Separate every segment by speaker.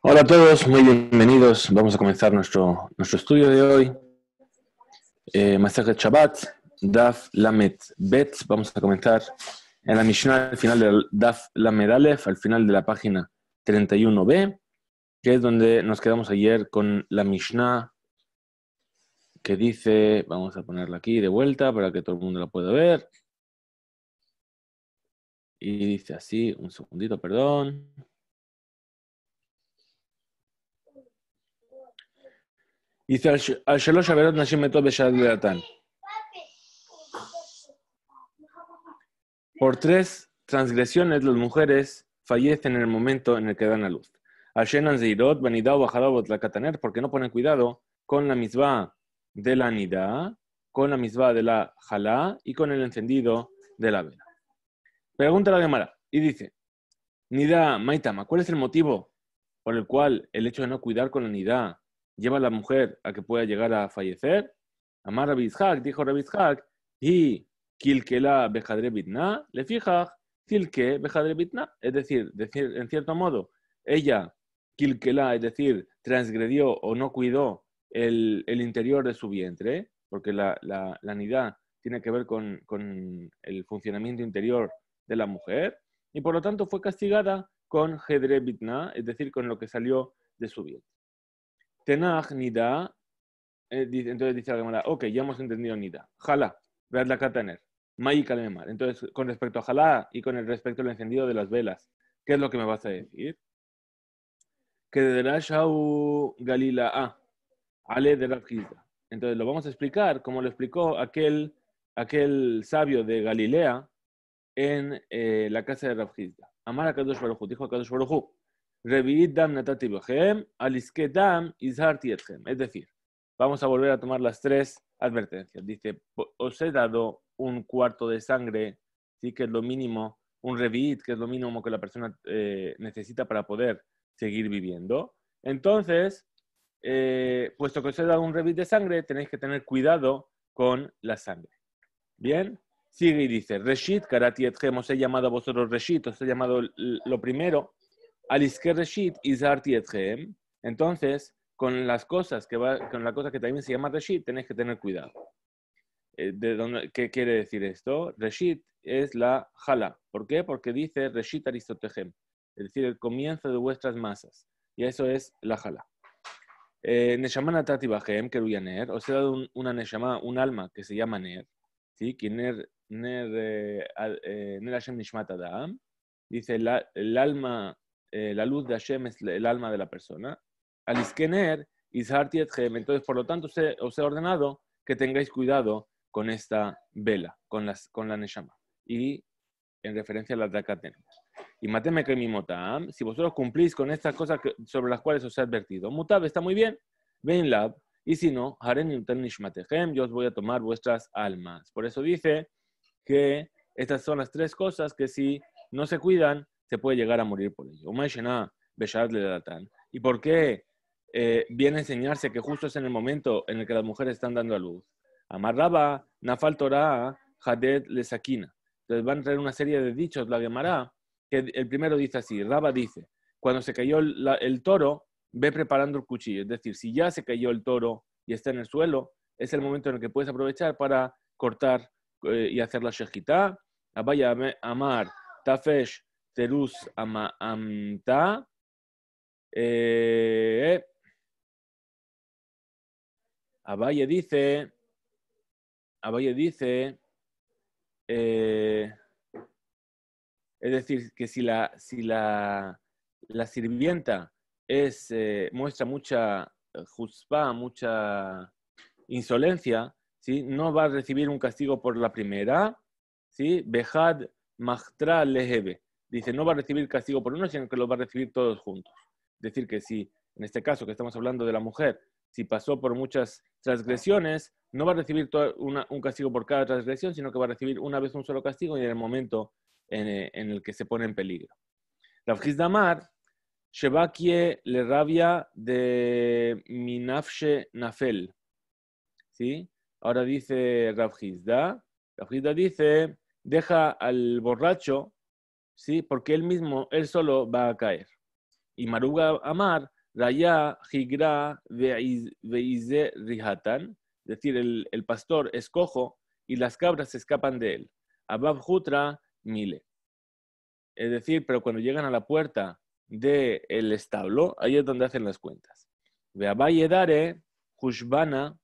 Speaker 1: Hola a todos, muy bienvenidos. Vamos a comenzar nuestro estudio de hoy. Masejet Shabbat, Daf Lamed Bet. Vamos a comenzar en la Mishnah al final del Daf Lamed Aleph, al final de la página 31b, que es donde nos quedamos ayer con la Mishnah que dice, vamos a ponerla aquí de vuelta para que todo el mundo la pueda ver. Y dice así, un segundito, perdón. Dice, al Shalosh Averot Nashim Metot Beshad Leatan. Por 3 transgresiones, las mujeres fallecen en el momento en el que dan a luz. Ashenan Zeirot, Vanidá o Bajadabot la Kataner, porque no ponen cuidado con la misbah de la nidá, con la misbah de la jalá y con el encendido de la vela. Pregunta la Gemara y dice: Nidá Maitama, ¿cuál es el motivo por el cual el hecho de no cuidar con la nidá lleva a la mujer a que pueda llegar a fallecer? Amar Rabbi Yitzhak, dijo Rabbi Yitzhak, y Kilkela Bejadre Bitna, le fija Kilke Bejadre Bitna, es decir, en cierto modo, ella, Kilkela, es decir, transgredió o no cuidó el interior de su vientre, porque la nidá tiene que ver con el funcionamiento interior de la mujer, y por lo tanto fue castigada con Hedre Bitna, es decir, con lo que salió de su vientre. Tenach Nida, entonces dice la Gemara, ok, ya hemos entendido Nida. Jalá, vead la Kataner, Mayi Kalemar. Entonces, con respecto a Jalá y con respecto al encendido de las velas, ¿qué es lo que me vas a decir? Que de Rashau Galila Ale de Rav Hizda. Entonces, lo vamos a explicar como lo explicó aquel sabio de Galilea en la casa de Rav Hizda. Amar a Kadosh Baruj Hu, dijo a Kadosh Baruj Hu, Revi'it dam natati bechem, aliske dam izharti etchem. Es decir, vamos a volver a tomar las 3 advertencias. Dice, os he dado un cuarto de sangre, sí, que es lo mínimo, un revi'it, que es lo mínimo que la persona necesita para poder seguir viviendo. Entonces, puesto que os he dado un revi'it de sangre, tenéis que tener cuidado con la sangre. Bien, sigue y dice, Reshit, karati etchem, os he llamado a vosotros Reshit, os he llamado lo primero, aliske Reshit, izarti etchem. Entonces, con las cosas con la cosa que también se llama Reshit, tenéis que tener cuidado. ¿Qué quiere decir esto? Reshit es la jala. ¿Por qué? Porque dice Reshit Aristotejem, es decir, el comienzo de vuestras masas. Y eso es la jala. Neshama natati bajem, keruyaner, os he dado una neshama, un alma que se llama ner. ¿Sí? Que ner Hashem Nishmat Adam. Dice el alma, la luz de Hashem es el alma de la persona. Aliskener, Izharti etchem. Entonces, por lo tanto, os he ordenado que tengáis cuidado con esta vela, con la Neshama. Y en referencia a la Drakaten. Y mateme que mi motam, si vosotros cumplís con estas cosas sobre las cuales os he advertido, mutab está muy bien, ven lab, y si no, haren yutan nishmatehem, yo os voy a tomar vuestras almas. Por eso dice que estas son las 3 cosas que si no se cuidan, se puede llegar a morir por ello. ¿Y por qué viene a enseñarse que justo es en el momento en el que las mujeres están dando a luz? Amarraba, nafal Torah, haded lesakina. Entonces van a traer una serie de dichos, la Gemara, que el primero dice así, Raba dice, cuando se cayó el toro, ve preparando el cuchillo. Es decir, si ya se cayó el toro y está en el suelo, es el momento en el que puedes aprovechar para cortar y hacer la shejitá. Abaya amar, tafesh, terus amta. Abaye dice, es decir, que si la sirvienta muestra mucha chutzpah, mucha insolencia, ¿sí? No va a recibir un castigo por la primera, ¿sí? Behad machtra lehebe. Dice, no va a recibir castigo por uno, sino que lo va a recibir todos juntos. Es decir, que si, en este caso que estamos hablando de la mujer, si pasó por muchas transgresiones, no va a recibir un castigo por cada transgresión, sino que va a recibir una vez un solo castigo y en el momento en el que se pone en peligro. Rav Hizda Amar, Shebakie le rabia de minafshe nafel. ¿Sí? Ahora dice Rav Hizda dice, deja al borracho, ¿sí? Porque él solo va a caer. Y Maruga Amar, Raya, Higra, Veize, Rihatan, es decir, el pastor es cojo y las cabras se escapan de él. Abab Jutra, Mile. Es decir, pero cuando llegan a la puerta del establo, ahí es donde hacen las cuentas. Veabaye Dare, Hushbana,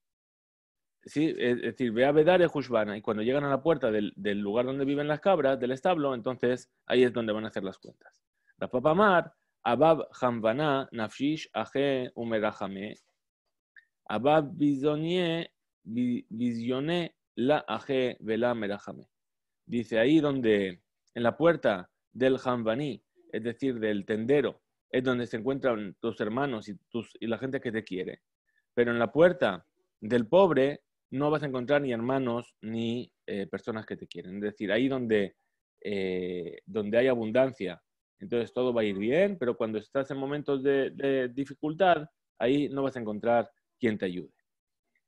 Speaker 1: ¿sí? Es decir, Veabedare, Hushbana, y cuando llegan a la puerta del lugar donde viven las cabras, del establo, entonces ahí es donde van a hacer las cuentas. La papamar, Abab Hamvana, Nafshish, Aje, Umerahame, Abab Bizonie, La Aje, Vela Merahame. Dice ahí donde, en la puerta del Hanbaní, es decir, del tendero, es donde se encuentran tus hermanos y la gente que te quiere. Pero en la puerta del pobre no vas a encontrar ni hermanos ni personas que te quieren. Es decir, ahí donde hay abundancia, entonces todo va a ir bien, pero cuando estás en momentos de dificultad, ahí no vas a encontrar quien te ayude.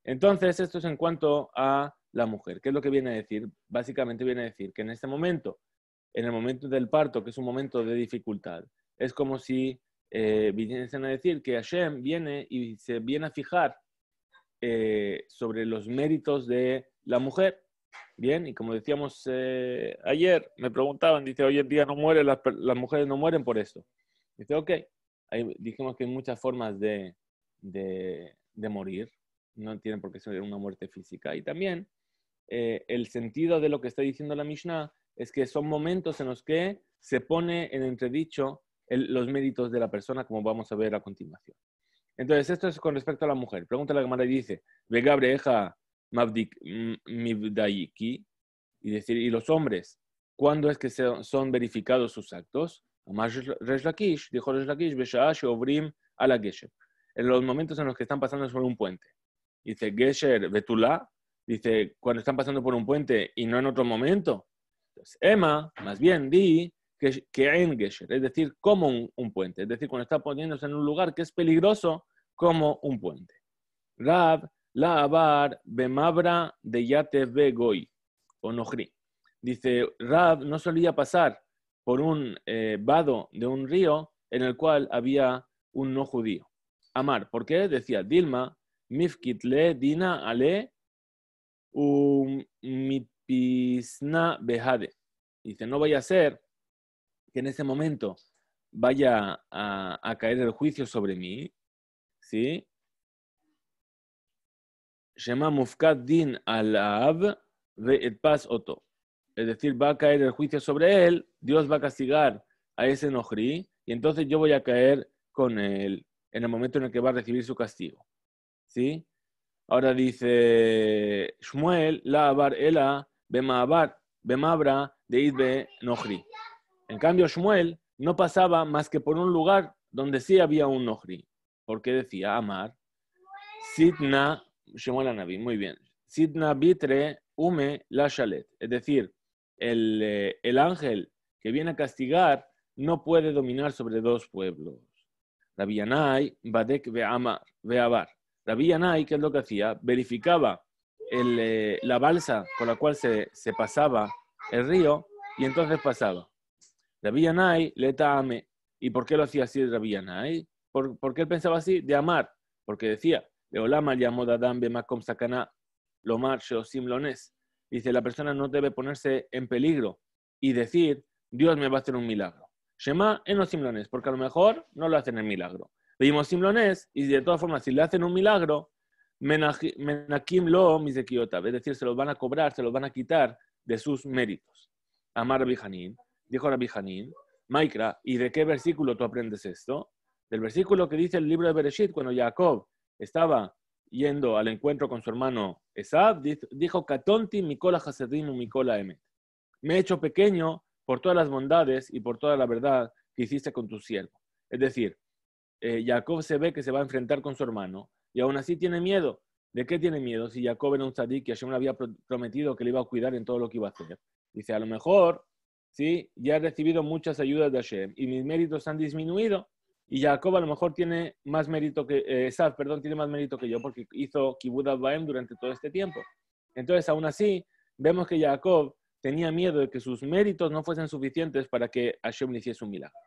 Speaker 1: Entonces, esto es en cuanto a la mujer. ¿Qué es lo que viene a decir? Básicamente viene a decir que en este momento, en el momento del parto, que es un momento de dificultad, es como si viniesen a decir que Hashem viene y se viene a fijar sobre los méritos de la mujer. Bien, y como decíamos ayer, me preguntaban, dice, hoy en día no mueren, las mujeres no mueren por esto. Dice, ok, ahí dijimos que hay muchas formas de morir, no tienen por qué ser una muerte física. Y también el sentido de lo que está diciendo la Mishnah es que son momentos en los que se pone en entredicho los méritos de la persona, como vamos a ver a continuación. Entonces, esto es con respecto a la mujer. Pregunta la Gemara y dice, Vegabreja mivdayiki, y decir, ¿y los hombres? ¿Cuándo es que son verificados sus actos? Resh Lakish, dijo Resh Lakish, Besha'ash obrim a la Gesher. En los momentos en los que están pasando sobre un puente. Dice, Gesher Betulá, dice, cuando están pasando por un puente y no en otro momento. Entonces, Emma, más bien, di que en Gesher, es decir, como un puente. Es decir, cuando está poniéndose en un lugar que es peligroso, como un puente. Rab, la abar, bemabra de yate goy, o nohri. Dice, Rab no solía pasar por un vado de un río en el cual había un no judío. Amar, ¿por qué? Decía, Dilma, mifkitle dina ale mipisna behade. Dice, no vaya a ser que en ese momento vaya a caer el juicio sobre mí, ¿sí? Shema mufkad din al-ab ve'et pas oto. Es decir, va a caer el juicio sobre él, Dios va a castigar a ese nohri, y entonces yo voy a caer con él en el momento en el que va a recibir su castigo. ¿Sí? Ahora dice Shmuel, la abar ela bemabra de idbe nohri. En cambio, Shmuel no pasaba más que por un lugar donde sí había un nohri. Porque decía, Amar, Sidna, Shmuel Anabi, muy bien. Sidna bitre ume la shalet. Es decir, el ángel que viene a castigar no puede dominar sobre dos pueblos. Rabbi Yanai, Badek ve'abar. Rabbi Yanai, ¿qué es lo que hacía? Verificaba la balsa con la cual se pasaba el río y entonces pasaba. Rabbi Yanai le ta'ame. ¿Y por qué lo hacía así Rabbi Yanai? ¿Por qué él pensaba así? De amar. Porque decía, Leolama llamó Adam bemakom sakana lomar sheosim lones. Dice, la persona no debe ponerse en peligro y decir, Dios me va a hacer un milagro. Shema en los simlones, porque a lo mejor no lo hacen el milagro. Pedimos simlones y de todas formas, si le hacen un milagro, menakim lo misekiota, es decir, se los van a cobrar, se los van a quitar de sus méritos. Amar Rabbi Hanin, dijo Rabbi Hanin, Maikra, ¿y de qué versículo tú aprendes esto? Del versículo que dice el libro de Bereshit, cuando Jacob estaba yendo al encuentro con su hermano Esab, dijo, Katonti mikola hasedim mikola emet. Me he hecho pequeño por todas las bondades y por toda la verdad que hiciste con tu siervo. Es decir, Jacob se ve que se va a enfrentar con su hermano y aún así tiene miedo. ¿De qué tiene miedo? Si Jacob era un tzadik que Hashem le había prometido que le iba a cuidar en todo lo que iba a hacer. Dice, a lo mejor, ¿sí? Ya he recibido muchas ayudas de Hashem y mis méritos han disminuido. Y Jacob a lo mejor tiene más mérito que, Esaf, perdón, tiene más mérito que yo porque hizo Kibud Abaim durante todo este tiempo. Entonces, aún así, vemos que Jacob tenía miedo de que sus méritos no fuesen suficientes para que Hashem le hiciese un milagro.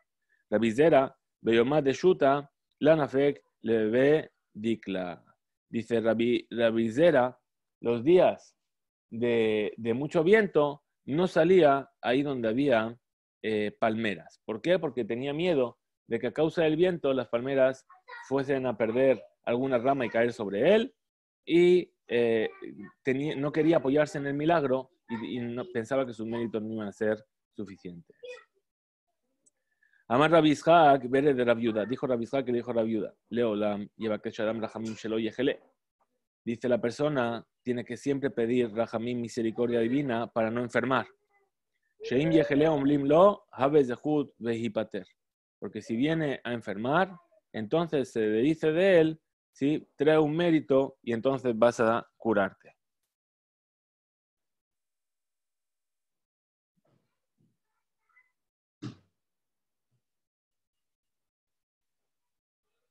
Speaker 1: La visera Beyomad de Shuta, Lanafek Leve Dikla. Dice Rabbi Zera, los días de mucho viento no salía ahí donde había palmeras. ¿Por qué? Porque tenía miedo de que a causa del viento las palmeras fuesen a perder alguna rama y caer sobre él, y no quería apoyarse en el milagro y no, pensaba que sus méritos no iban a ser suficientes. Amar Rabbi Ishaq, Bere de Rabiuda. Dijo Rabbi Ishaq que le dijo Rabiuda. Leolam, lleva que Shadam Rahamim Shelo Yehele. Dice, la persona tiene que siempre pedir Rahamim, misericordia divina, para no enfermar. Sheim Yehele Omlim Lo, Habe Zehut Vehipater. Porque si viene a enfermar, entonces se le dice de él, ¿sí? Trae un mérito y entonces vas a curarte.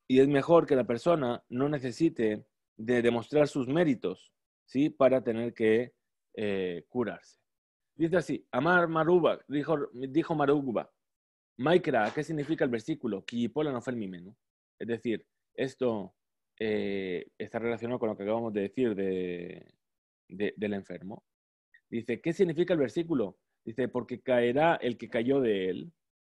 Speaker 1: Y es mejor que la persona no necesite de demostrar sus méritos, ¿sí? Para tener que curarse. Dice así, Amar Maruba, dijo Maruba, Maikra, ¿qué significa el versículo? Kiyipola no fue el mimenu. Es decir, esto está relacionado con lo que acabamos de decir del enfermo. Dice, ¿qué significa el versículo? Dice, porque caerá el que cayó de él.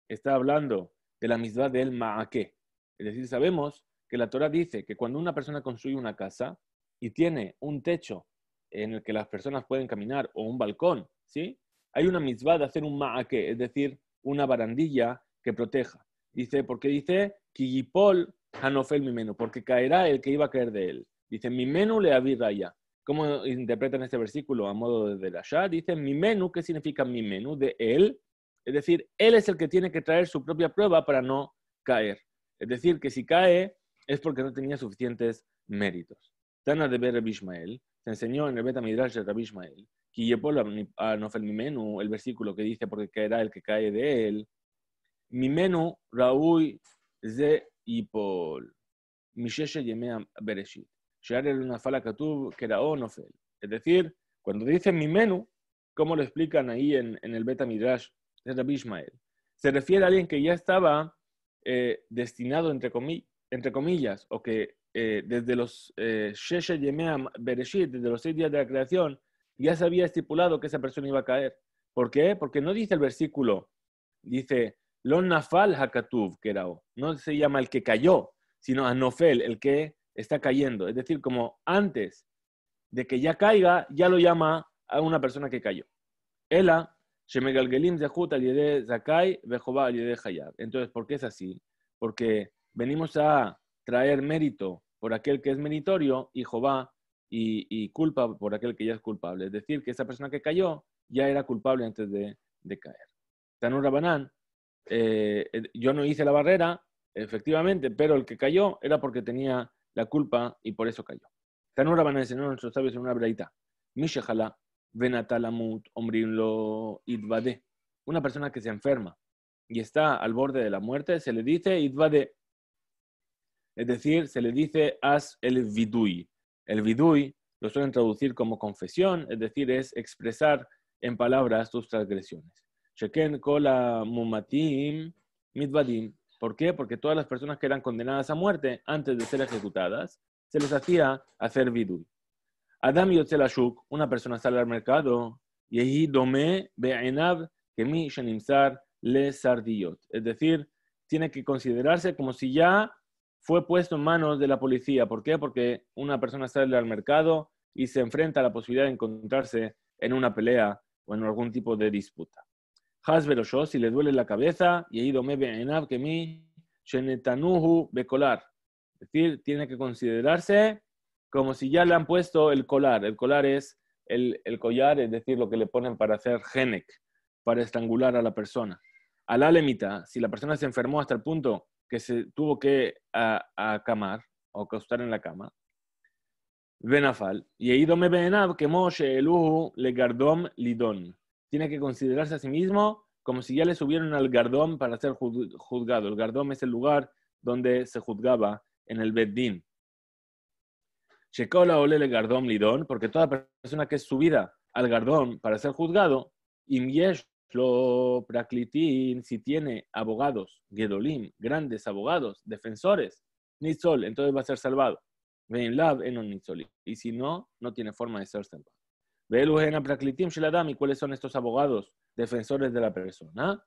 Speaker 1: Está hablando de la misma del ma'ake. Es decir, sabemos que la Torah dice que cuando una persona construye una casa y tiene un techo en el que las personas pueden caminar o un balcón, ¿sí? Hay una mitzvah de hacer un ma'ake, es decir, una barandilla que proteja. Dice, porque dice, Kiyipol hanofel mimenu, porque caerá el que iba a caer de él. Dice, mimenu le avirraya. ¿Cómo interpretan este versículo a modo de Rashá? Dice, mimenu, ¿qué significa mimenu? De él. Es decir, él es el que tiene que traer su propia prueba para no caer. Es decir, que si cae es porque no tenía suficientes méritos. Tana de Rabbi Ishmael, se enseñó en el Bet Midrash de Rabbi Ishmael, el versículo que dice, porque caerá el que cae de él, Mimenu Raúl ze Ipol, Misheshe Yemea Bereshit, Shearel una fala katub que era Nofel. Es decir, cuando dice Mimenu, como lo explican ahí en el Bet Midrash de Rabbi Ishmael, se refiere a alguien que ya estaba destinado, entre comillas, o que desde los Sheshe Yemea Bereshit, desde los 6 días de la creación, ya se había estipulado que esa persona iba a caer. ¿Por qué? Porque no dice el versículo, dice, Lo Nafal Hakatuv, que era O. No se llama el que cayó, sino Anofel, el que está cayendo. Es decir, como antes de que ya caiga, ya lo llama a una persona que cayó. Ela, Shemegalgelim Zehut al Yede Zakai, Vejoba al Yede Hayab. Entonces, ¿por qué es así? Porque venimos a traer mérito por aquel que es meritorio y Jehová y culpa por aquel que ya es culpable. Es decir, que esa persona que cayó ya era culpable antes de caer. Tanur Rabanán, yo no hice la barrera, efectivamente, pero el que cayó era porque tenía la culpa y por eso cayó. Tanur Rabanán enseñó a nuestros sabios en una breita. Mishehala, Venatalamut, Omrinlo, Idvade. Una persona que se enferma y está al borde de la muerte, se le dice Idvade. Es decir, se le dice haz el vidui. El vidui lo suelen traducir como confesión, es decir, es expresar en palabras tus transgresiones. Sheken kola mumatim mitvadim. ¿Por qué? Porque todas las personas que eran condenadas a muerte antes de ser ejecutadas, se les hacía hacer vidui. Adam yotzel ashuk, una persona sale al mercado, yehi dome be'enav kemi shenimsar le sardiyot. Es decir, tiene que considerarse como si ya fue puesto en manos de la policía. ¿Por qué? Porque una persona sale al mercado y se enfrenta a la posibilidad de encontrarse en una pelea o en algún tipo de disputa. Hasberosho, si le duele la cabeza, yehi dome be'enav kemi shenetanuhu bekolar. Es decir, tiene que considerarse como si ya le han puesto el colar. El colar es el collar, es decir, lo que le ponen para hacer genek, para estrangular a la persona. Al alemita, si la persona se enfermó hasta el punto que se tuvo que acamar o acostar en la cama, Benafal, y Eidome Benab, que Moshe Eluhu le gardom lidón. Tiene que considerarse a sí mismo como si ya le subieron al gardón para ser juzgado. El gardón es el lugar donde se juzgaba en el Beddin. Shekola ole le gardom lidón, porque toda persona que es subida al gardón para ser juzgado, imyesh lo praklitin, si tiene abogados, gedolim, grandes abogados, defensores, nitzol, entonces va a ser salvado. Ven lav enon nitzoli. Y si no, no tiene forma de ser salvado. Ve'elu praklitim sheladam, ¿y cuáles son estos abogados, defensores de la persona?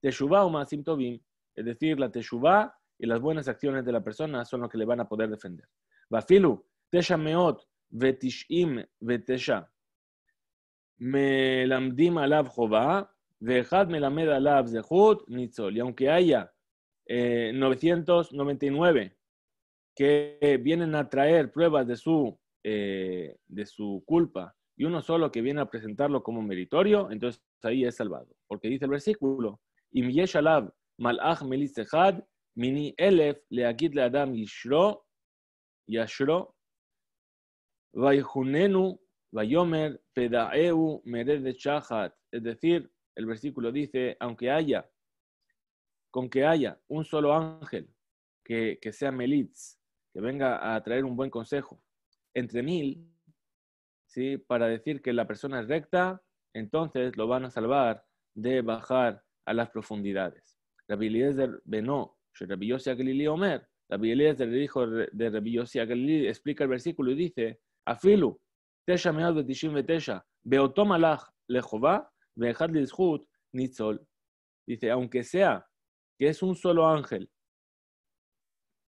Speaker 1: Teshuvah o maasim tovim, es decir, la teshuvah y las buenas acciones de la persona son lo que le van a poder defender. Vafilu, tesha meot vetishim vetesha. Melamdim alav chová, ve'echad melamed alav zehut nitzol. Y aunque haya 999 que vienen a traer pruebas de su culpa y uno solo que viene a presentarlo como meritorio, entonces ahí es salvado. Porque dice el versículo, Im yesh alav malach melitz echad, mini elef leakid leadam yashro, vayjunenu, vayomer, pedaeu, meredet shachat. Es decir, el versículo dice, con que haya un solo ángel que sea melitz, que venga a traer un buen consejo, entre 1000, ¿sí? Para decir que la persona es recta, entonces lo van a salvar de bajar a las profundidades. Rabbi Eliezer benó, Rabbi Yossi Agalili Omer, Rabbi Eliezer, el hijo de Rabbi Yossi Agalili, explica el versículo y dice, Afilu, tesha mead vetishim vetesha, beoto malach lejová, ve'echad lizhut nitzol. Dice, aunque sea que es un solo ángel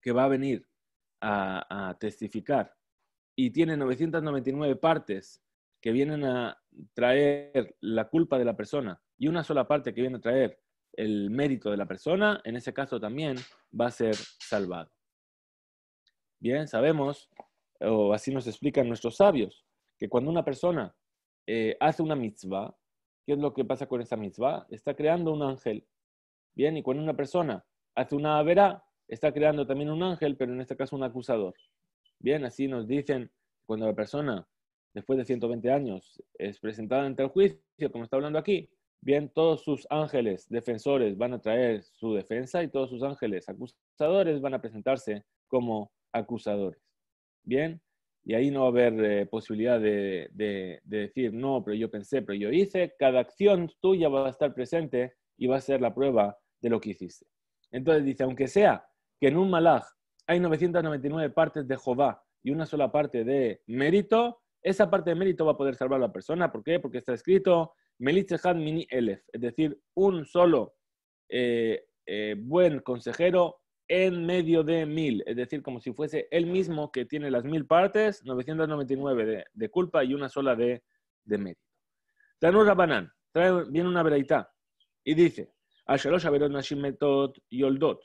Speaker 1: que va a venir a testificar y tiene 999 partes que vienen a traer la culpa de la persona y una sola parte que viene a traer el mérito de la persona, en ese caso también va a ser salvado. Bien, sabemos, o así nos explican nuestros sabios, que cuando una persona hace una mitzvah, ¿qué es lo que pasa con esa mitzvah? Está creando un ángel. Bien, y cuando una persona hace una averá, está creando también un ángel, pero en este caso un acusador. Bien, así nos dicen, cuando la persona, después de 120 años, es presentada ante el juicio, como está hablando aquí, bien, todos sus ángeles defensores van a traer su defensa y todos sus ángeles acusadores van a presentarse como acusadores. Bien, y ahí no va a haber posibilidad de decir, no, pero yo pensé, pero yo hice. Cada acción tuya va a estar presente y va a ser la prueba de lo que hiciste. Entonces dice, aunque sea que en un malaj hay 999 partes de Jehová y una sola parte de mérito, esa parte de mérito va a poder salvar a la persona. ¿Por qué? Porque está escrito Melitzehad mini elef, es decir, un solo buen consejero en medio de 1000, es decir, como si fuese él mismo que tiene las 1000 partes, 999 de culpa y una sola de mérito. Tanur Rabanán, viene una veraitá y dice, Ashalosh averot nashim metot yoldot,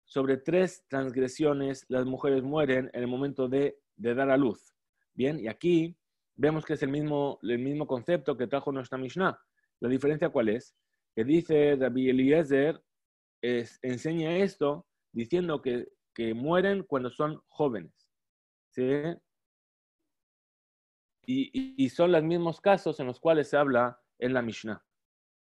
Speaker 1: sobre 3 transgresiones las mujeres mueren en el momento de dar a luz. Bien, y aquí vemos que es el mismo concepto que trajo nuestra Mishnah. La diferencia ¿cuál es? Que dice Rabbi Eliezer, enseña esto diciendo que mueren cuando son jóvenes. ¿Sí? Y son los mismos casos en los cuales se habla en la Mishnah.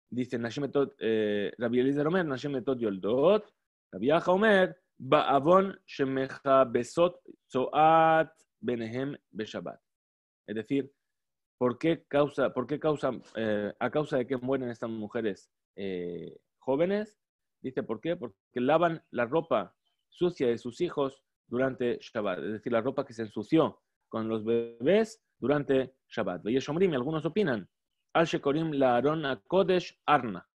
Speaker 1: Dice Rabbi Eliezer Omer, Nashim metot yoldot, Rabbi Acha Omer, Ba'avon shemecha besot zoat benehem beshabbat. Es decir, a causa de que mueren estas mujeres jóvenes? Dice, ¿por qué? Porque lavan la ropa sucia de sus hijos durante Shabbat, es decir, la ropa que se ensució con los bebés durante Shabbat. Y algunos opinan, al shekorim la Aarón a Kodesh Arna.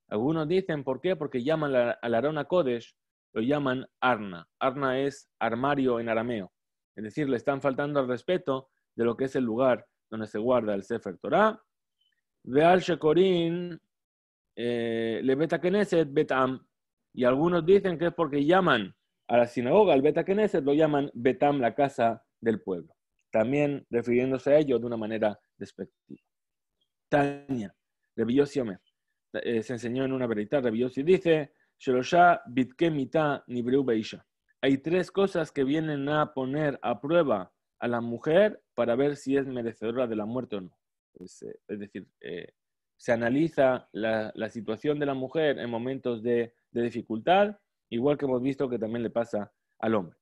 Speaker 1: Algunos dicen, ¿por qué? Porque llaman al Aarón a Kodesh, lo llaman Arna. Arna es armario en arameo. Es decir, le están faltando al respeto de lo que es el lugar donde se guarda el Sefer Torah. Veal shekorim le Beta Knesset Betam. Y algunos dicen que es porque llaman a la sinagoga, al Beta Knesset, lo llaman Betam, la casa del pueblo. También refiriéndose a ello de una manera despectiva. Tania, Rabbi Yossi Omer, se enseñó en una veredicta, Rabbi Yossi dice, Shelosha bitke mita nibreu beisha. Hay 3 cosas que vienen a poner a prueba a la mujer para ver si es merecedora de la muerte o no. Es decir, se analiza la situación de la mujer en momentos de dificultad, igual que hemos visto que también le pasa al hombre.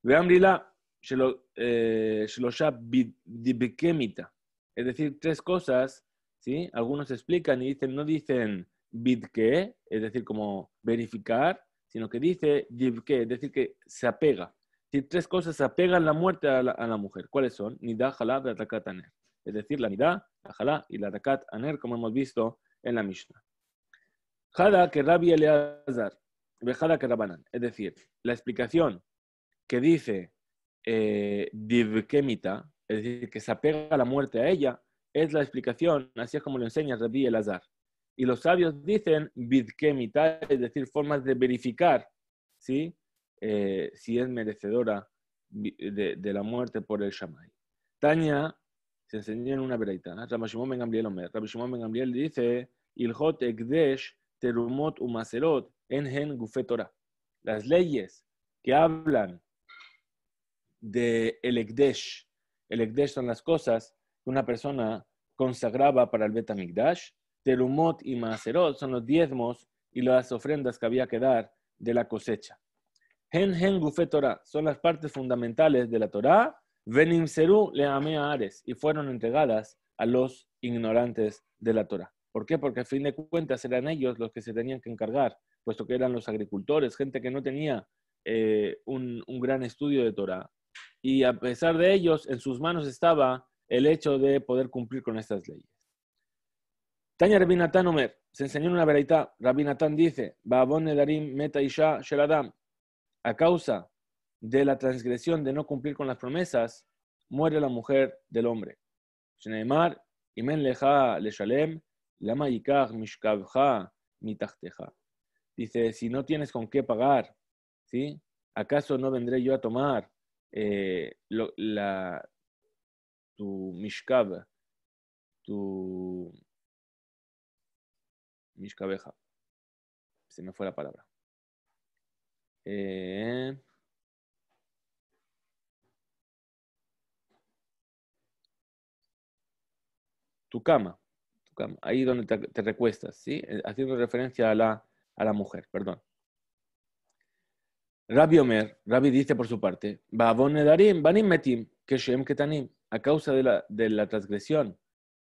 Speaker 1: Veamrila, Shelosha bitke mita. Es decir, 3 cosas ¿sí? Algunos explican y dicen, no dicen bidke, es decir, como verificar, sino que dice divke, es decir, que se apega. Si tres cosas se apegan la muerte a la mujer, ¿cuáles son? Nidá, jalá, ratakat, aner. Es decir, la nidá, la jalá y la ratakat, aner, como hemos visto en la Mishnah. Jada que Rabbi Eleazar, vejada que Rabanan. Es decir, la explicación que dice divkemita, es decir, que se apega a la muerte a ella, es la explicación, así es como lo enseña Rabbi Eleazar. Y los sabios dicen vidkemita, es decir, formas de verificar, ¿sí? Si es merecedora de la muerte por el Shammai. Tania se enseñó en una veraita. Rabbi Shimon ben Gamliel Omer. Rabbi Shimon ben Gamliel dice, Ilhot Ekdesh terumot umaserot enhen gufet Torah. Las leyes que hablan de el Ekdesh. El Ekdesh son las cosas que una persona consagraba para el Bet HaMikdash. Terumot y Maaserot son los diezmos y las ofrendas que había que dar de la cosecha. Hen Gufet Torah son las partes fundamentales de la Torah. Venimseru leame Ares y fueron entregadas a los ignorantes de la Torah. ¿Por qué? Porque a fin de cuentas eran ellos los que se tenían que encargar, puesto que eran los agricultores, gente que no tenía un gran estudio de Torah. Y a pesar de ellos, en sus manos estaba el hecho de poder cumplir con estas leyes. Tanya Rabbi Natan Omer, se enseñó en una veraita. Rabbi Natan dice, Ba'avon nedarim meta isha shel adam. A causa de la transgresión de no cumplir con las promesas, muere la mujer del hombre. Shneimar, imen leja leshalem, lama yikach mishkavcha mitachteja. Dice, si no tienes con qué pagar, ¿sí? ¿Acaso no vendré yo a tomar tu mishkav, tu mishkaveja? Se me fue la palabra. Tu cama, ahí donde te recuestas, ¿sí? Haciendo referencia a la mujer, perdón. Rabbi Omer, Rabbi dice por su parte, Ba'avon nedarim banim metim, keshem ketanim, a causa de la transgresión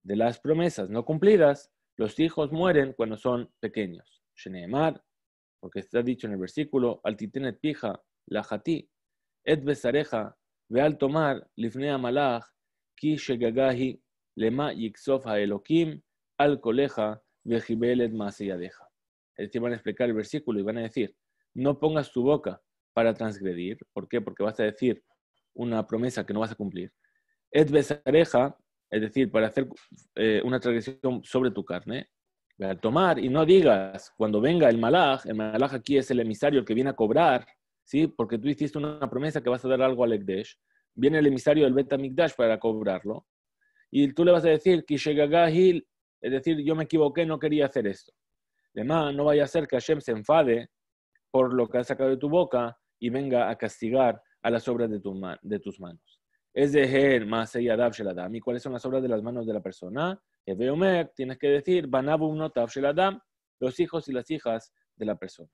Speaker 1: de las promesas no cumplidas, los hijos mueren cuando son pequeños. Shneemar, porque está dicho en el versículo, al titenet pija, la jati, et besareja, veal tomar, lifnea malach, ki shegagahi, lema yiksof haelokim, al coleja, vejibelet maseyadeja. Es decir, van a explicar el versículo y van a decir, no pongas tu boca para transgredir. ¿Por qué? Porque vas a decir una promesa que no vas a cumplir. Et besareja, es decir, para hacer una transgresión sobre tu carne, al tomar, y no digas, cuando venga el malaj aquí es el emisario, el que viene a cobrar, ¿sí? Porque tú hiciste una promesa que vas a dar algo al Ekdesh, viene el emisario del Bet HaMikdash para cobrarlo, y tú le vas a decir, Kishegagahil, es decir, yo me equivoqué, no quería hacer esto. Además, no vaya a ser que Hashem se enfade por lo que has sacado de tu boca y venga a castigar a las obras de tus manos. Es de Her, Maseyadav Sheladam. ¿Y cuáles son las obras de las manos de la persona? Eveomer, tienes que decir, Banabum Notav Sheladam, los hijos y las hijas de la persona.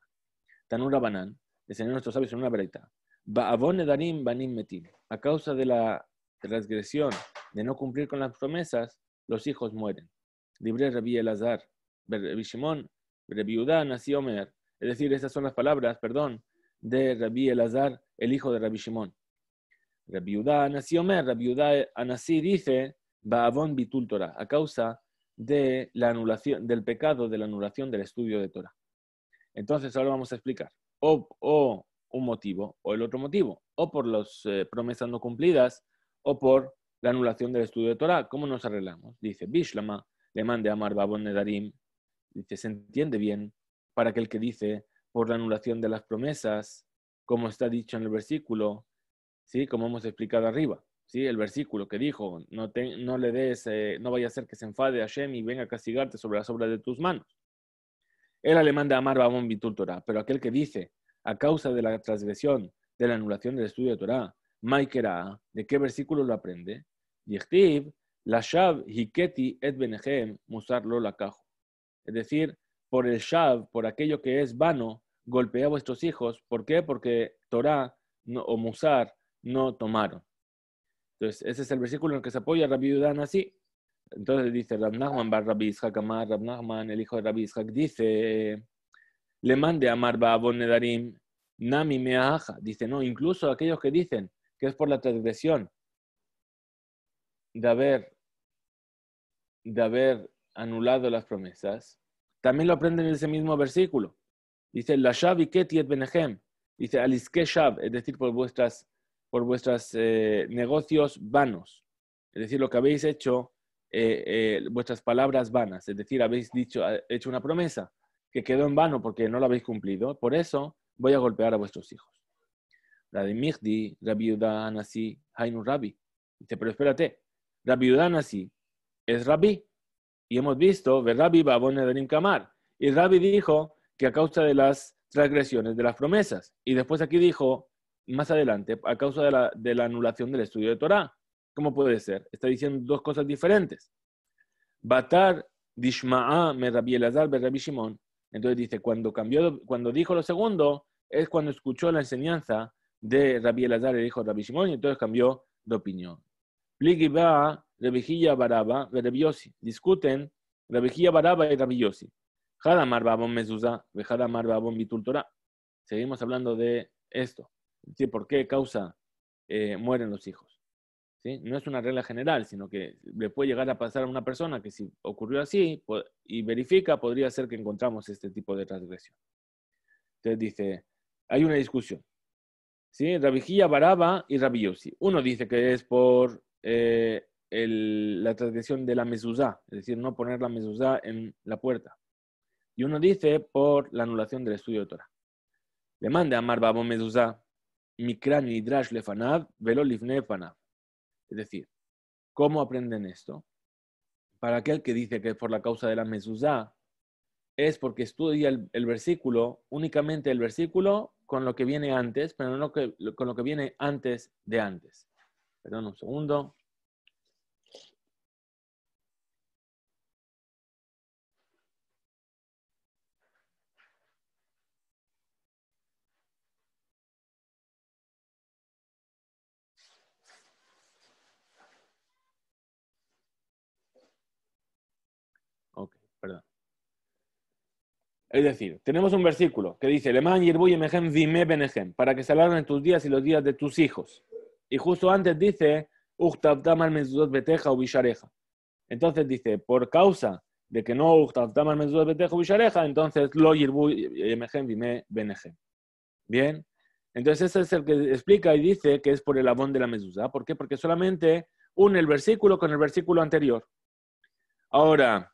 Speaker 1: Tanura Banan, enseñó a nuestros sabios en una breita. Ba'avon nedarim banim metim. A causa de la transgresión de no cumplir con las promesas, los hijos mueren. Libre Rabbi Elazar, Rabbi Shimon, Rabbi Yehuda, Nasi Omer. Es decir, estas son las palabras, de Rabbi Elazar, el hijo de Rabbi Shimon. Rabbi Yehuda Anasi Omer, Rabbi Yehuda Anasi dice, Ba'avon bitul Torah, a causa de la anulación, del pecado de la anulación del estudio de Torah. Entonces ahora vamos a explicar o un motivo o el otro motivo, o por las promesas no cumplidas o por la anulación del estudio de Torah. ¿Cómo nos arreglamos? Dice, Bishlama, le mande Amar Babon Nedarim, dice, se entiende bien para aquel que dice por la anulación de las promesas, como está dicho en el versículo, ¿sí? Como hemos explicado arriba, ¿sí? El versículo que dijo, no le des, no vaya a ser que se enfade a Hashem y venga a castigarte sobre las obras de tus manos. Él alemán de Amar Babon Bitul Torah, pero aquel que dice, a causa de la transgresión, de la anulación del estudio de Torah, Maikera, ¿de qué versículo lo aprende? Yichtiv, Lashav Hiketi et Benechem Musar lo lakajo. Es decir, por el Shav, por aquello que es vano, golpea a vuestros hijos. ¿Por qué? Porque Torah o Musar no tomaron. Entonces, ese es el versículo en el que se apoya Rabbi Yehuda así. Entonces dice Rab Nachman bar Rabbi Ishak Amar, Rab Nachman, el hijo de Rabbi Ishak, dice, le mande Amar Ba'avon Nedarim, Nami Meaja. Dice, no, incluso aquellos que dicen que es por la transgresión de haber anulado las promesas, también lo aprenden en ese mismo versículo. Dice, la Shav y Keti et Benehem. Dice, Aliske Shav, es decir, por vuestras negocios vanos. Es decir, lo que habéis hecho, vuestras palabras vanas. Es decir, habéis hecho una promesa que quedó en vano porque no la habéis cumplido. Por eso voy a golpear a vuestros hijos. La de Mihdi, Rabbi Yehuda Anasi, Hainu Rabbi. Dice, pero espérate, Rabbi Yehuda Anasi es Rabbi. Y hemos visto, Rabbi Babon Nedarim Kamar. Y Rabbi dijo que a causa de las transgresiones de las promesas. Y después aquí dijo, más adelante, a causa de la anulación del estudio de Torah. ¿Cómo puede ser? Está diciendo dos cosas diferentes. Batar dishma'a me Rabbi Elazar be Rabbi Shimon. Entonces dice, cuando dijo lo segundo, es cuando escuchó la enseñanza de Rabbi Elazar, el hijo de Rabbi Shimon, y entonces cambió de opinión. Pligi va, Rebejilla Baraba, Rabbi Yossi. Discuten Rebejilla Baraba y Rabbi Yossi. Hadamar Babon Mezuzá, Hadamar Babon Bitul Torah. Seguimos hablando de esto. Es decir, ¿por qué causa mueren los hijos? ¿Sí? No es una regla general, sino que le puede llegar a pasar a una persona que si ocurrió así y verifica, podría ser que encontramos este tipo de transgresión. Entonces dice, hay una discusión. ¿Sí? Rebejilla Baraba y Rabbi Yossi. Uno dice que es por la transgresión de la mezuzá, es decir, no poner la mezuzá en la puerta. Y uno dice por la anulación del estudio de Torah. Le manda a Amar Babon mezuzá, mikran nidrash lefanav, velo lifne fanav. Es decir, ¿cómo aprenden esto? Para aquel que dice que es por la causa de la mezuzá, es porque estudia el versículo, únicamente el versículo con lo que viene antes, pero no con lo que viene antes de antes. Perdón un segundo. Ok, perdón. Es decir, tenemos un versículo que dice, Leman yirbu yemehem vime benehem, para que se alarguen tus días y los días de tus hijos. Y justo antes dice, Uchtavtamal mezuzot beteja u bishareja. Entonces dice, por causa de que no Uchtavtamal mezuzot beteja u bishareja, entonces lo yirbu yemehem vime benehem. Bien, entonces ese es el que explica y dice que es por el abón de la mezuzá. ¿Por qué? Porque solamente une el versículo con el versículo anterior. Ahora,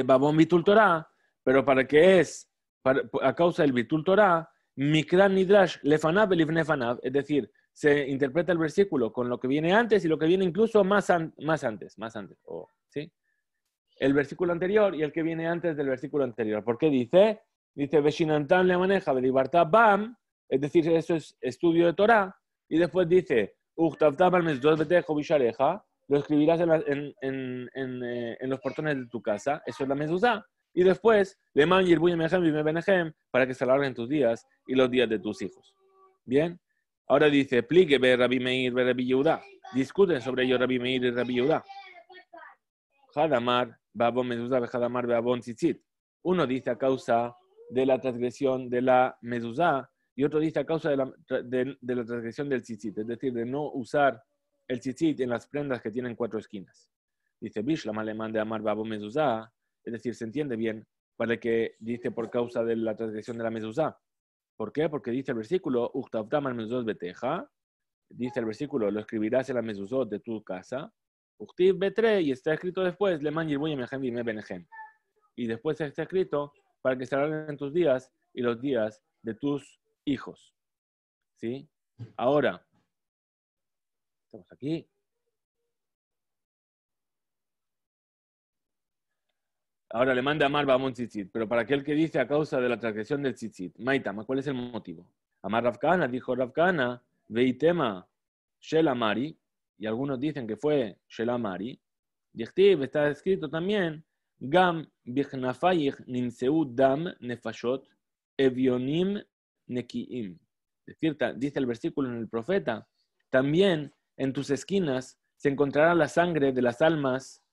Speaker 1: babón bitul Torah, pero para que es, a causa del bitul Torah, mikran nidrash lefanav elifne fanav, es decir, se interpreta el versículo con lo que viene antes y lo que viene incluso más antes, ¿sí? El versículo anterior y el que viene antes del versículo anterior. ¿Por qué dice? Dice, Veshinantan le maneja, Belibarta Bam, es decir, eso es estudio de Torah, y después dice, Uchtavtab al mesdot betejo bishareja, lo escribirás en los portones de tu casa, eso es la mezuzá, y después, Leman yirbuy mehem vime benehem, para que se alarguen tus días y los días de tus hijos. Bien, ahora dice, plique be Rabbi Meir be Rabbi Yehuda, discuten sobre ello Rabbi Meir y Rabbi Yehuda. Hadamar, babon mezuzá, Hadamar, babon tzitzit. Uno dice a causa de la transgresión de la mezuzá y otro dice a causa de la transgresión del tzitzit, es decir, de no usar el tzitzit en las prendas que tienen 4 esquinas. Dice Bishlam alemán de Amar Babo Mezuzá, es decir, se entiende bien para el que dice por causa de la transgresión de la mezuzá. ¿Por qué? Porque dice el versículo, Uchtavtam mezuzot beteja, dice el versículo, lo escribirás en la mezuzot de tu casa, Uchtiv betre, y está escrito después, Leman yirbuy mehem vime benehem. Y después está escrito, para que se alarguen tus días y los días de tus hijos. ¿Sí? Ahora, estamos aquí. Ahora le manda a Amar Bamon Tzitzit, pero para aquel que dice a causa de la transgresión del Tzitzit, Maitama, ¿cuál es el motivo? Amar Rav Kahana, dijo Rav Kahana, Veitema Shelamari, y algunos dicen que fue Shelamari, Dichtiv, está escrito también, Gam Bichnafayich Nimseu Dam Nefashot Evionim Nekiim. Es decir, dice el versículo en el profeta, también en tus esquinas se encontrará la sangre de las almas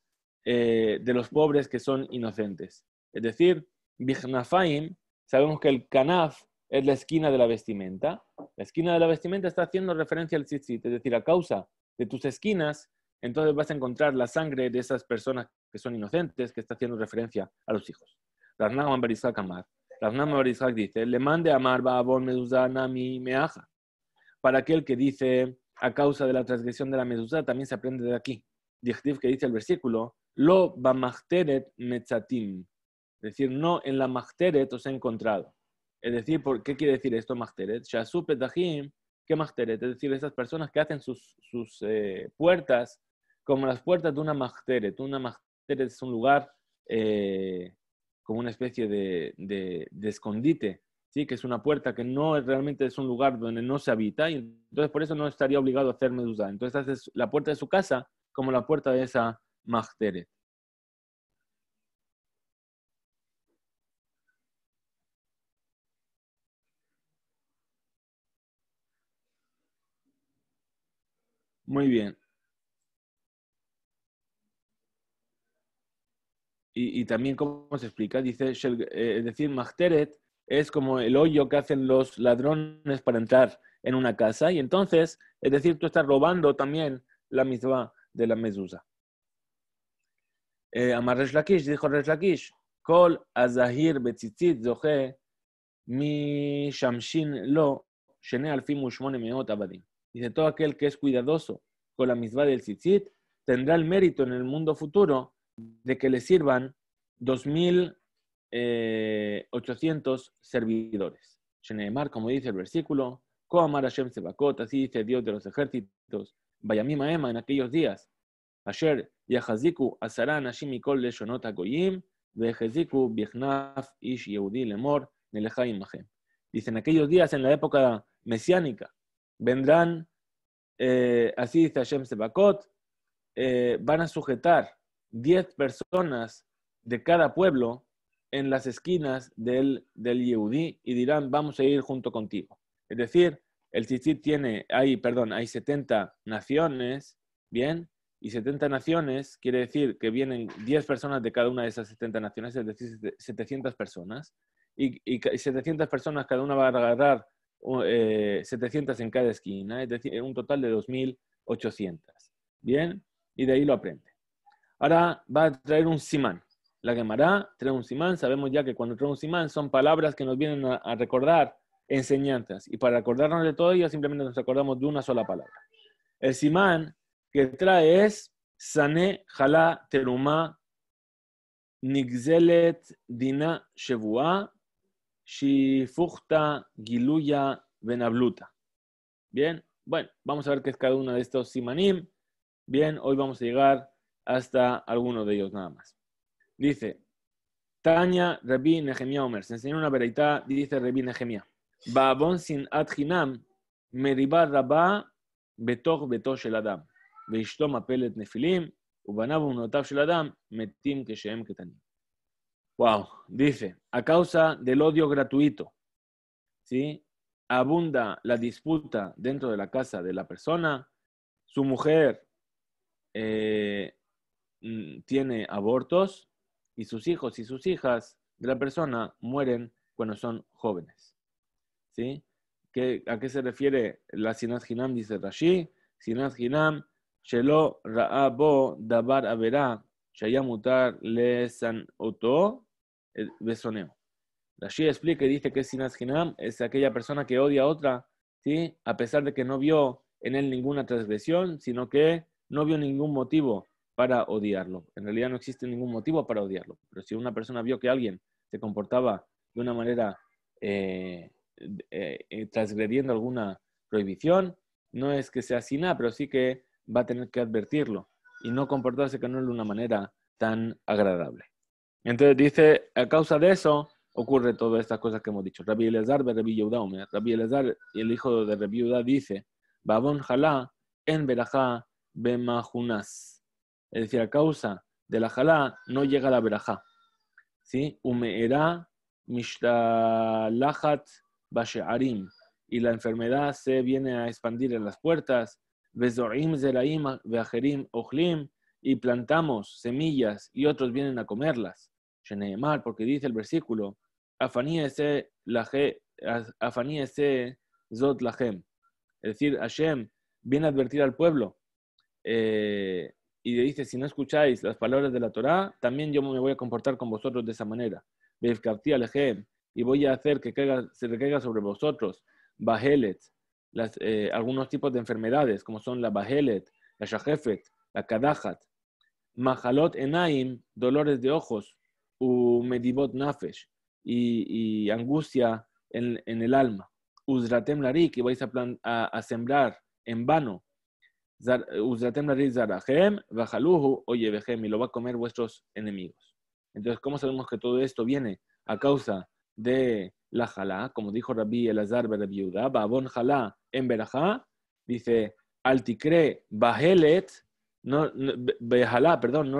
Speaker 1: de los pobres que son inocentes. Es decir, Bichnafayim, sabemos que el kanaf es la esquina de la vestimenta. La esquina de la vestimenta está haciendo referencia al tzitzit, es decir, a causa de tus esquinas, entonces vas a encontrar la sangre de esas personas que son inocentes, que está haciendo referencia a los hijos. Rav Nachman bar Yitzhak Amar. Rav Nachman bar Yitzhak dice, le mande amar ba'avon mezuzah nami meaja. Para aquel que dice, a causa de la transgresión de la mezuzá, también se aprende de aquí. Dichtiv, que dice el versículo, lo bamachteret metzatim. Es decir, no en la machteret os he encontrado. Es decir, ¿qué quiere decir esto, machteret? Shasu petahim, ¿qué machteret? Es decir, esas personas que hacen sus puertas como las puertas de una machteret. Una machteret es un lugar como una especie de escondite, ¿sí? Que es una puerta que no realmente es un lugar donde no se habita, y entonces por eso no estaría obligado a hacer mezuzá. Entonces hace la puerta de su casa como la puerta de esa machteret. Muy bien. Y también, ¿cómo se explica? Dice, es decir, machteret es como el hoyo que hacen los ladrones para entrar en una casa, y entonces, es decir, tú estás robando también la mitzvah de la mezuzá. Amar Resh Lakish, dijo Resh Lakish, Kol azahir betzitzit zoche mi shamshin lo shene alfim ushmone meot abadim. Dice, todo aquel que es cuidadoso con la mitzvah del tzitzit tendrá el mérito en el mundo futuro de que le sirvan 2.800 servidores. Sheneemar, como dice el versículo, Ko amar Hashem Sebakot, así dice Dios de los ejércitos, Vayamim Ema en aquellos días, Asher Yahaziku Asara Nashim Mikol Leshonot HaGoyim, Vejeziku Bichnaf Ish Yehudi Lemor Nelechayim Mahem. Dice, en aquellos días, en la época mesiánica, vendrán, así dice Hashem Sebakot, van a sujetar 10 personas de cada pueblo en las esquinas del Yehudí y dirán, vamos a ir junto contigo. Es decir, el tzitzit hay 70 naciones, ¿bien? Y 70 naciones quiere decir que vienen 10 personas de cada una de esas 70 naciones, es decir, 700 personas. Y 700 personas, cada una va a agarrar 700 en cada esquina, es decir, un total de 2.800. ¿Bien? Y de ahí lo aprende. Ahora va a traer un simán. La Gemara trae un simán. Sabemos ya que cuando trae un simán son palabras que nos vienen a recordar enseñanzas. Y para acordarnos de todo ello, simplemente nos acordamos de una sola palabra. El simán que trae es Sané Jalá Terumá Nigzelet Dina Shevua Shifuchta Giluya Benabluta. Bien, bueno, vamos a ver qué es cada uno de estos simanim. Bien, hoy vamos a llegar hasta alguno de ellos nada más. Dice, Tanya Rabbi Nehemia Omer, se enseñó una vereitá, dice Rabbi Nehemia, Ba'avon sin adhinam meribah rabá betoch beto shel adam, veishto mapelet nefilim, ubanav unotav shel adam, metim keshem ketanim. Wow, dice, a causa del odio gratuito, ¿sí? Abunda la disputa dentro de la casa de la persona, su mujer tiene abortos y sus hijos y sus hijas de la persona mueren cuando son jóvenes. ¿Sí? ¿A qué se refiere la sinat hinam? Dice Rashi, sinat hinam shelo ra'abo dabar avera shayamutar le san oto besoneo. Rashi explica y dice que sinat hinam es aquella persona que odia a otra, ¿sí? A pesar de que no vio en él ninguna transgresión, sino que no vio ningún motivo para odiarlo. En realidad no existe ningún motivo para odiarlo. Pero si una persona vio que alguien se comportaba de una manera transgrediendo alguna prohibición, no es que sea siná, pero sí que va a tener que advertirlo y no comportarse que no es de una manera tan agradable. Entonces dice, a causa de eso ocurre todas estas cosas que hemos dicho. Rabbi Elazar de Rabbi Yehuda Omer. Rabbi Elazar, el hijo de Rabbi Yehuda, dice, Babon jalá en berajá bemajunas. Es decir, a causa de la jalá no llega la berajá. ¿Sí? Umeera mishtalahat bashe'arim. Y la enfermedad se viene a expandir en las puertas. Vezorim zeraim veajerim ochlim, y plantamos semillas y otros vienen a comerlas. Sheneemar, porque dice el versículo, Afani ese zot lachem. Es decir, Hashem viene a advertir al pueblo y le dice, si no escucháis las palabras de la Torá, también yo me voy a comportar con vosotros de esa manera. Beifkarti alejem, y voy a hacer que se recaiga sobre vosotros. Bahelet, algunos tipos de enfermedades, como son la bahelet, la shahefet, la kadajat. Mahalot enaim, dolores de ojos. Medibot nafesh, y angustia en el alma. Uzratem larik, y vais a sembrar en vano. Uzratem larik zarahem, vajaluhu, oyevehem, y lo va a comer vuestros enemigos. Entonces, ¿cómo sabemos que todo esto viene a causa de la jalá? Como dijo Rabbi Elazar Rabbi Yehuda, babon jalá en berajá, dice, altikre bahelet, no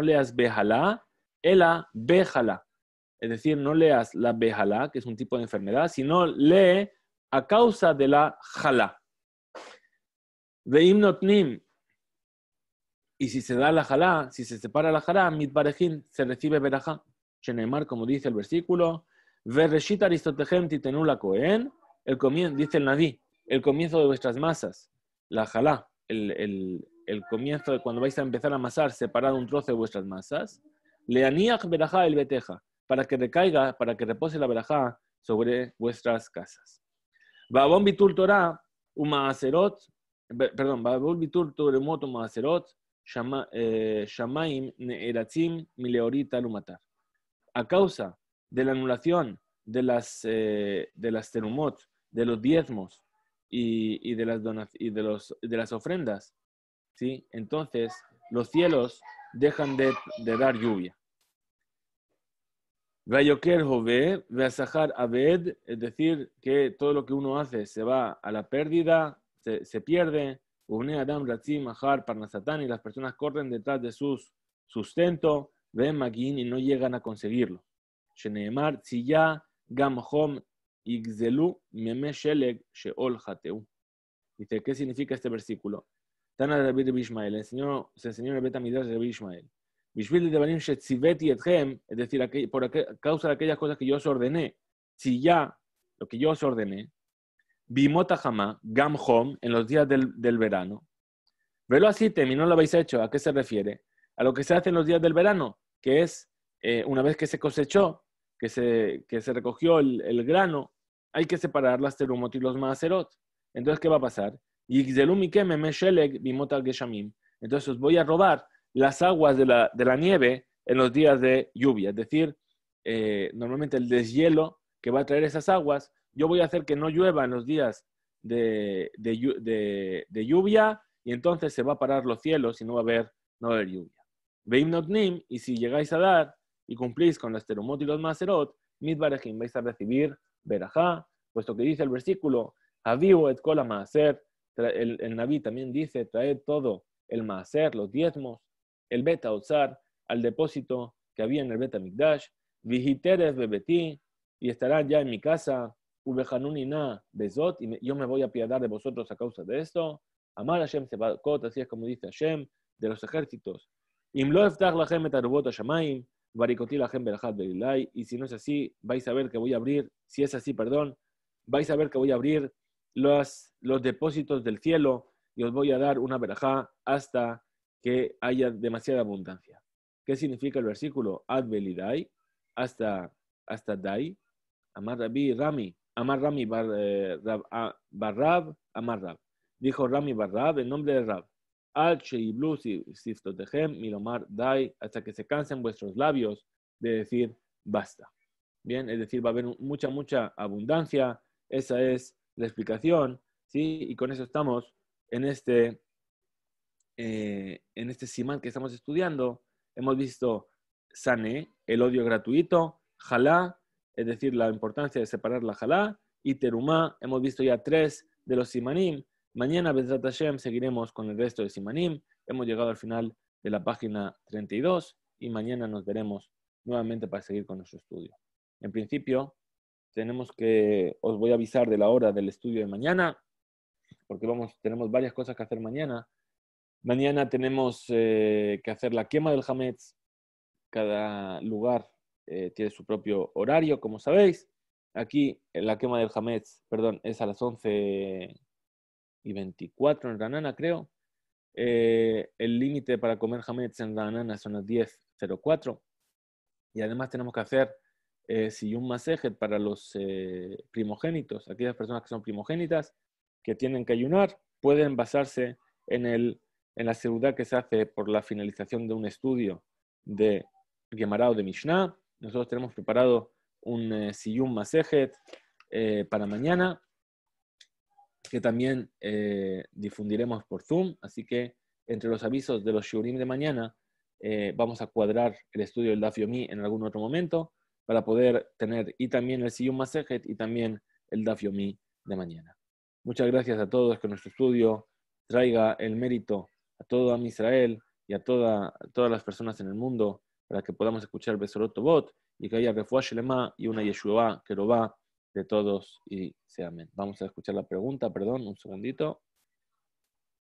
Speaker 1: leas bejalá, ela bejalá. Es decir, no leas la bejalá, que es un tipo de enfermedad, sino lee a causa de la jalá. Veim notnim, y si se da la jalá, si se separa la jalá, mitbarejin, se recibe berajá. Shenemar, como dice el versículo, vereshit aristotehem titenu la kohen, dice el Naví, el comienzo de vuestras masas, la jalá, el comienzo de cuando vais a empezar a amasar, separad un trozo de vuestras masas, leaniach berajá el beteja, para que recaiga, para que repose la berajá sobre vuestras casas. Babon bitul Torah, babon bitul Toremot umaaserot, shamaim ne'eratzim mileorita lumatar. A causa de la anulación de las terumot, de los diezmos y de las ofrendas, ¿sí? Entonces los cielos dejan de dar lluvia. Vayoker Jove, Veasahar Abed, es decir, que todo lo que uno hace se va a la pérdida, se pierde. Une Adam Ratzim Ahar Parnasatán, y las personas corren detrás de sus sustento, ven Magin y no llegan a conseguirlo. Sheneemar, Tziyah, Gam Hom, Igzelu, Meme Sheleg, Sheol Hateu. Dice, ¿qué significa este versículo? Tana de Rabbi Ishmael, se enseñó en el Betamidrash de Rabbi Ishmael. Es decir, por causa de aquellas cosas que yo os ordené, si ya lo que yo os ordené, Bimota Hama, Gam Hom, en los días del verano, velo así, y no lo habéis hecho. ¿A qué se refiere? A lo que se hace en los días del verano, que es una vez que se cosechó, que se recogió el grano, hay que separar las terumot y los maaserot. Entonces, ¿qué va a pasar? Entonces os voy a robar las aguas de la nieve en los días de lluvia. Es decir, normalmente el deshielo que va a traer esas aguas, yo voy a hacer que no llueva en los días de lluvia, y entonces se va a parar los cielos y no va a haber lluvia. Veim notnim, y si llegáis a dar y cumplís con las terumot y los maserot, mitbarejim, vais a recibir berajá, puesto que dice el versículo, aviu et kol maaser, el Naví también dice, traed todo el maaser, los diezmos, el beta otzar, al depósito que había en el beta mikdash, vihiteres bebeti, y estarán ya en mi casa, ubejanunina bezot, y yo me voy a apiadar de vosotros a causa de esto. Amar Hashem sebakot, así es como dice Hashem, de los ejércitos. Imlo eftach lachem et arubot hashamayim, varikoti lachem berachat berilai, y si no es así, vais a ver que voy a abrir, si es así, perdón, vais a ver que voy a abrir los depósitos del cielo y os voy a dar una berajá hasta que haya demasiada abundancia. ¿Qué significa el versículo? Ad belidai, hasta dai. Amar Rabbi Rami, Amar Rami Barrab, Amar Rab. Dijo Rami Barrab en nombre de Rab. Al sheiblu siftotehem milomar dai, hasta que se cansen vuestros labios de decir basta. Bien, es decir, va a haber mucha abundancia. Esa es la explicación, ¿sí? Y con eso estamos en este simán que estamos estudiando. Hemos visto Sané, el odio gratuito, Jalá, es decir, la importancia de separar la Jalá, y Terumá. Hemos visto ya 3 de los simanim. Mañana, Bezrat Hashem, seguiremos con el resto de simanim. Hemos llegado al final de la página 32 y mañana nos veremos nuevamente para seguir con nuestro estudio. En principio, os voy a avisar de la hora del estudio de mañana, porque tenemos varias cosas que hacer mañana. Mañana tenemos que hacer la quema del Hametz. Cada lugar tiene su propio horario, como sabéis. Aquí la quema del Hametz, perdón, es a las 11:24 en Ranana, creo. El límite para comer Hametz en Ranana son las 10:04. Y además tenemos que hacer Siyum Masejet para los primogénitos, aquellas personas que son primogénitas, que tienen que ayunar, pueden basarse en la seguridad que se hace por la finalización de un estudio de Gemara o de Mishnah. Nosotros tenemos preparado un Siyum Masejet para mañana, que también difundiremos por Zoom, así que entre los avisos de los shiurim de mañana, vamos a cuadrar el estudio del Daf Yomi en algún otro momento para poder tener y también el Siyum Masejet y también el Daf Yomi de mañana. Muchas gracias a todos, que nuestro estudio traiga el mérito a todo Am Israel y a todas las personas en el mundo para que podamos escuchar Besorot Tovot y que haya Refuah Shelema y una Yeshua Kerobá de todos y sea amén. Vamos a escuchar la pregunta, perdón, un segundito.